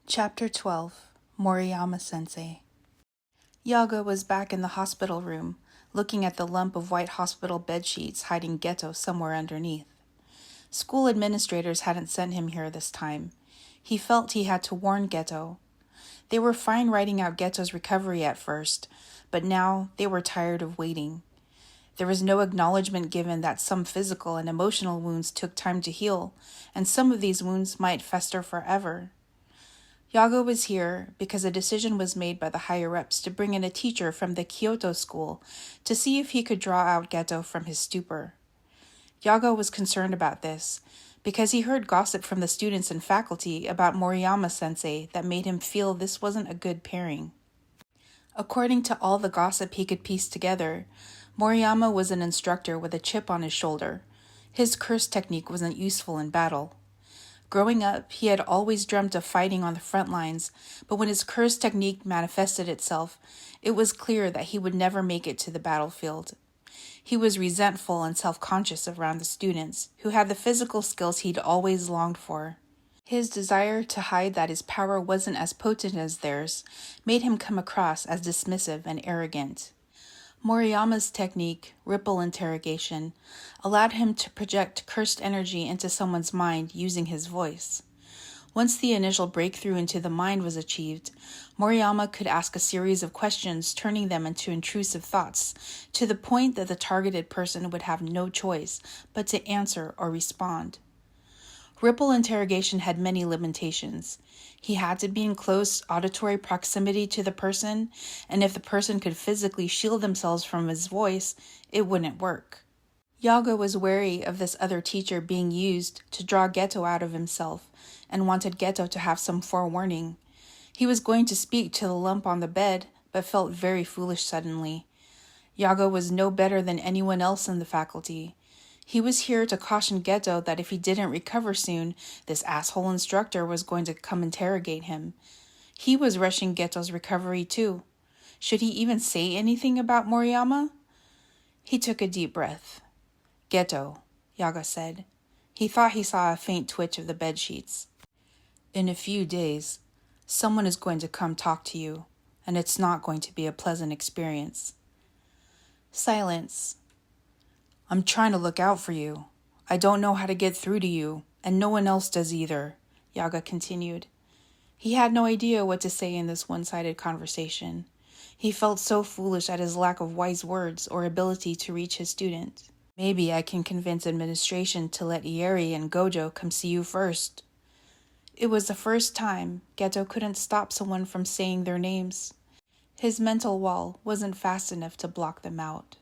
Chapter 12 Moriyama-sensei. Yaga was back in the hospital room, looking at the lump of white hospital bedsheets hiding Geto somewhere underneath. School administrators hadn't sent him here this time. He felt he had to warn Geto. They were fine writing out Geto's recovery at first, but now they were tired of waiting. There was no acknowledgement given that some physical and emotional wounds took time to heal, and some of these wounds might fester forever. Yaga was here because a decision was made by the higher-ups to bring in a teacher from the Kyoto school to see if he could draw out Geto from his stupor. Yaga was concerned about this because he heard gossip from the students and faculty about Moriyama-sensei that made him feel this wasn't a good pairing. According to all the gossip he could piece together, Moriyama was an instructor with a chip on his shoulder. His curse technique wasn't useful in battle. Growing up, he had always dreamt of fighting on the front lines, but when his curse technique manifested itself, it was clear that he would never make it to the battlefield. He was resentful and self-conscious around the students, who had the physical skills he'd always longed for. His desire to hide that his power wasn't as potent as theirs made him come across as dismissive and arrogant. Moriyama's technique, ripple interrogation, allowed him to project cursed energy into someone's mind using his voice. Once the initial breakthrough into the mind was achieved, Moriyama could ask a series of questions, turning them into intrusive thoughts, to the point that the targeted person would have no choice but to answer or respond. Ripple interrogation had many limitations. He had to be in close auditory proximity to the person, and if the person could physically shield themselves from his voice, it wouldn't work. Yaga was wary of this other teacher being used to draw Geto out of himself, and wanted Geto to have some forewarning. He was going to speak to the lump on the bed, but felt very foolish suddenly. Yaga was no better than anyone else in the faculty. He was here to caution Geto that if he didn't recover soon, this asshole instructor was going to come interrogate him. He was rushing Geto's recovery too. Should he even say anything about Moriyama? He took a deep breath. "Geto," Yaga said. He thought he saw a faint twitch of the bedsheets. "In a few days, someone is going to come talk to you, and it's not going to be a pleasant experience." Silence. "I'm trying to look out for you. I don't know how to get through to you, and no one else does either," Yaga continued. He had no idea what to say in this one-sided conversation. He felt so foolish at his lack of wise words or ability to reach his student. "Maybe I can convince administration to let Ieri and Gojo come see you first." It was the first time Geto couldn't stop someone from saying their names. His mental wall wasn't fast enough to block them out.